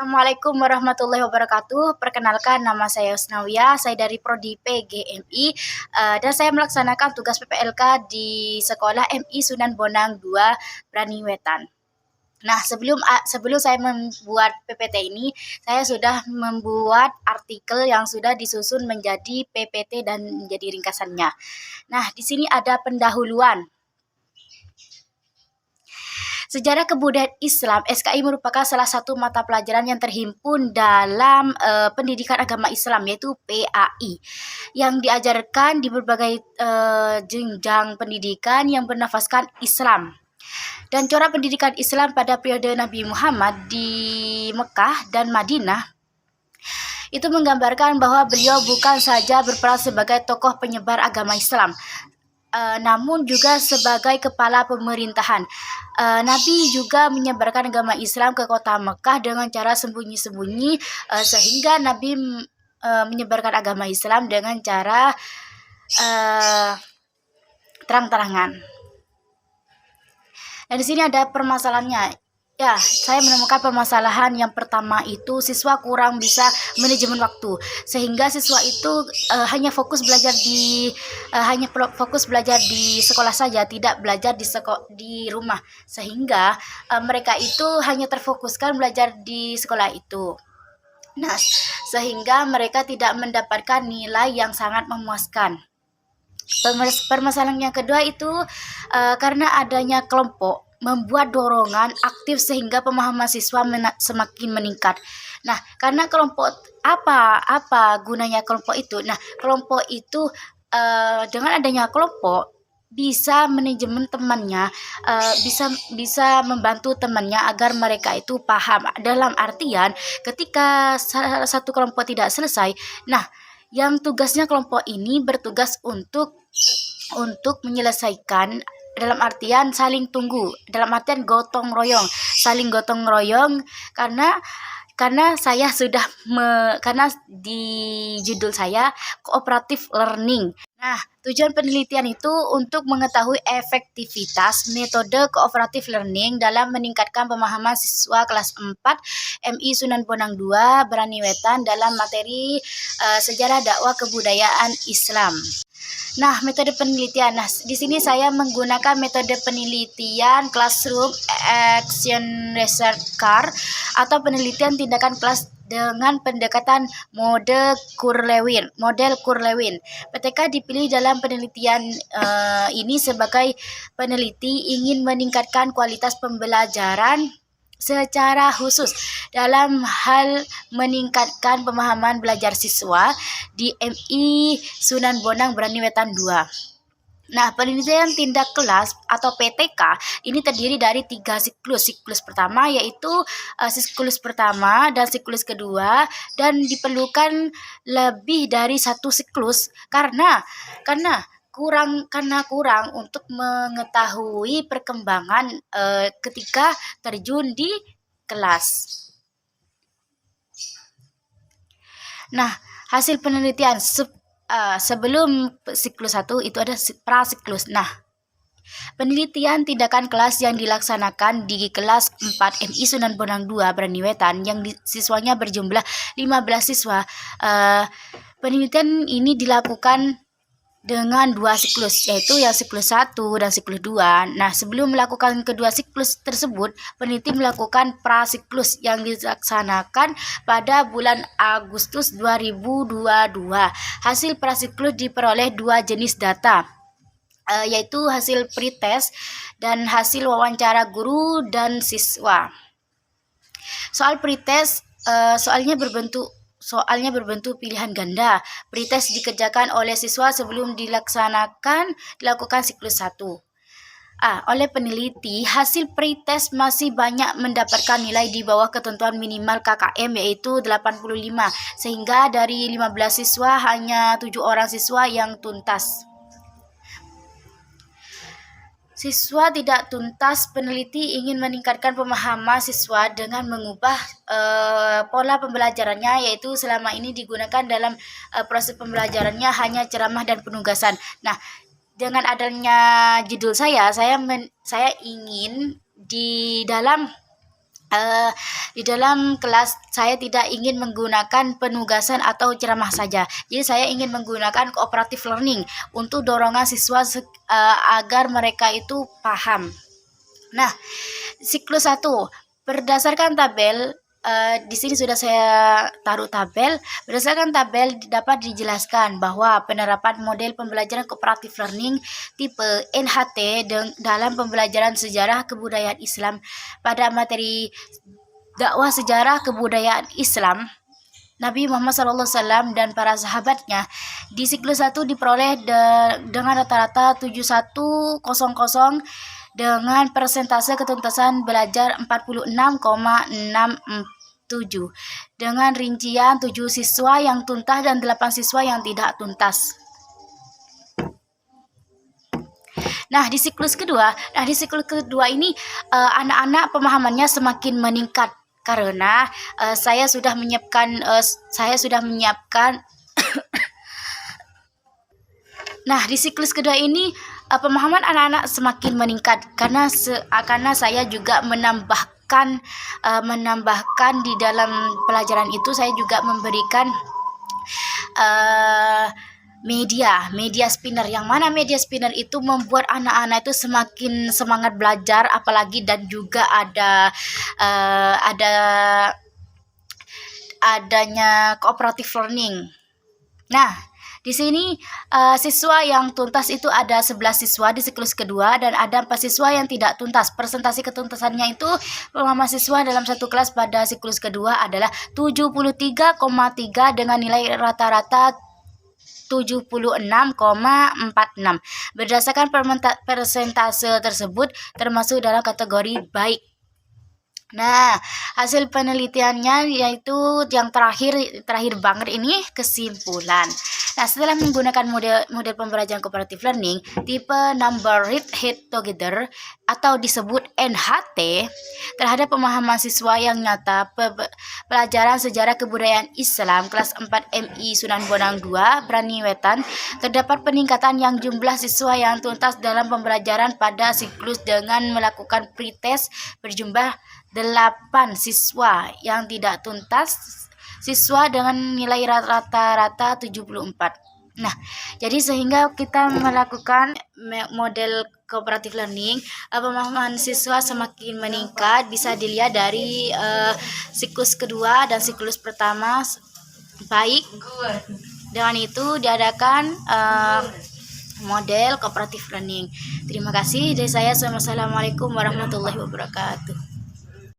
Assalamualaikum warahmatullahi wabarakatuh. Perkenalkan, nama saya Yusnawia, saya dari Prodi PGMI, dan saya melaksanakan tugas PPLK di Sekolah MI Sunan Bonang 2, Braniwetan. Nah, sebelum saya membuat PPT ini, saya sudah membuat artikel yang sudah disusun menjadi PPT dan menjadi ringkasannya. Nah, di sini ada pendahuluan. Sejarah Kebudayaan Islam, SKI merupakan salah satu mata pelajaran yang terhimpun dalam pendidikan agama Islam, yaitu PAI, yang diajarkan di berbagai jenjang pendidikan yang bernafaskan Islam. Dan corak pendidikan Islam pada periode Nabi Muhammad di Mekah dan Madinah itu menggambarkan bahwa beliau bukan saja berperan sebagai tokoh penyebar agama Islam, namun juga sebagai kepala pemerintahan. Nabi juga menyebarkan agama Islam ke kota Mekah dengan cara sembunyi-sembunyi, sehingga Nabi menyebarkan agama Islam dengan cara terang-terangan. Dan di sini ada permasalahannya. Ya, saya menemukan permasalahan yang pertama itu siswa kurang bisa manajemen waktu, sehingga siswa itu hanya fokus belajar di sekolah saja, tidak belajar di rumah, sehingga mereka itu hanya terfokuskan belajar di sekolah itu. Nah, sehingga mereka tidak mendapatkan nilai yang sangat memuaskan. Permasalahan yang kedua itu karena adanya kelompok membuat dorongan aktif sehingga pemahaman siswa semakin meningkat. Nah, karena kelompok apa gunanya kelompok itu? Nah, kelompok itu dengan adanya kelompok bisa manajemen temannya, bisa membantu temannya agar mereka itu paham. Dalam artian ketika satu kelompok tidak selesai, nah yang tugasnya kelompok ini bertugas untuk menyelesaikan, dalam artian saling tunggu, dalam artian saling gotong royong, karena saya sudah karena di judul saya cooperative learning. Nah, tujuan penelitian itu untuk mengetahui efektivitas metode cooperative learning dalam meningkatkan pemahaman siswa kelas 4 MI Sunan Bonang 2, Braniwetan dalam materi sejarah dakwah kebudayaan Islam. Nah, metode penelitian. Nah, di sini saya menggunakan metode penelitian Classroom Action Research CAR atau penelitian tindakan kelas dengan pendekatan model Kurlewin. PTK dipilih dalam penelitian ini sebagai peneliti ingin meningkatkan kualitas pembelajaran secara khusus dalam hal meningkatkan pemahaman belajar siswa di MI Sunan Bonang Braniwetan 2. Nah, penelitian tindak kelas atau PTK ini terdiri dari 3 siklus. Siklus pertama yaitu siklus pertama dan siklus kedua, dan diperlukan lebih dari 1 siklus karena kurang untuk mengetahui perkembangan ketika terjun di kelas. Nah, hasil penelitian sebelum siklus 1 itu ada prasiklus. Nah, penelitian tindakan kelas yang dilaksanakan di kelas 4 MI Sunan Bonang 2 Braniwetan yang siswanya berjumlah 15 siswa. Penelitian ini dilakukan dengan 2 siklus, yaitu yang siklus 1 dan siklus 2. Nah, sebelum melakukan kedua siklus tersebut, peneliti melakukan prasiklus yang dilaksanakan pada bulan Agustus 2022. Hasil prasiklus diperoleh 2 jenis data, yaitu hasil pretest dan hasil wawancara guru dan siswa. Soal pretest, soalnya berbentuk pilihan ganda. Pretest dikerjakan oleh siswa sebelum dilakukan siklus 1. Oleh peneliti, hasil pretest masih banyak mendapatkan nilai di bawah ketentuan minimal KKM, yaitu 85, sehingga dari 15 siswa hanya 7 orang siswa yang tuntas. Siswa tidak tuntas. Peneliti ingin meningkatkan pemahaman siswa dengan mengubah pola pembelajarannya, yaitu selama ini digunakan dalam proses pembelajarannya hanya ceramah dan penugasan. Nah, dengan adanya judul saya ingin di dalam Di dalam kelas saya tidak ingin menggunakan penugasan atau ceramah saja. Jadi saya ingin menggunakan cooperative learning untuk dorongan siswa agar mereka itu paham. Nah, siklus 1 berdasarkan tabel. Di sini sudah saya taruh tabel. Berdasarkan tabel dapat dijelaskan bahwa penerapan model pembelajaran cooperative learning tipe NHT dalam pembelajaran sejarah kebudayaan Islam pada materi dakwah sejarah kebudayaan Islam Nabi Muhammad SAW dan para sahabatnya di siklus 1 diperoleh dengan rata-rata 7100 dengan persentase ketuntasan belajar 46,67 dengan rincian 7 siswa yang tuntas dan 8 siswa yang tidak tuntas. Nah, di siklus kedua ini anak-anak pemahamannya semakin meningkat karena saya sudah menyiapkan Nah, di siklus kedua ini pemahaman anak-anak semakin meningkat karena saya juga menambahkan di dalam pelajaran itu saya juga memberikan media spinner, yang mana media spinner itu membuat anak-anak itu semakin semangat belajar, apalagi dan juga adanya cooperative learning. Nah, di sini siswa yang tuntas itu ada 11 siswa di siklus kedua dan ada 4 siswa yang tidak tuntas. Persentase ketuntasannya itu pemahaman siswa dalam satu kelas pada siklus kedua adalah 73,3 dengan nilai rata-rata 76,46. Berdasarkan persentase tersebut termasuk dalam kategori baik. Nah, hasil penelitiannya yaitu yang terakhir banget ini kesimpulan. Nah, setelah menggunakan model pembelajaran cooperative learning tipe Number Read Head Together atau disebut NHT terhadap pemahaman siswa yang nyata pelajaran sejarah kebudayaan Islam kelas 4 MI Sunan Bonang 2 Brani Wetan, terdapat peningkatan yang jumlah siswa yang tuntas dalam pembelajaran pada siklus dengan melakukan pretest berjumlah 8 siswa yang tidak tuntas, siswa dengan nilai rata-rata 74. Nah, jadi sehingga kita melakukan model cooperative learning, pemahaman siswa semakin meningkat, bisa dilihat dari siklus kedua dan siklus pertama baik. Dengan itu diadakan model cooperative learning. Terima kasih dari saya. Wassalamualaikum warahmatullahi wabarakatuh.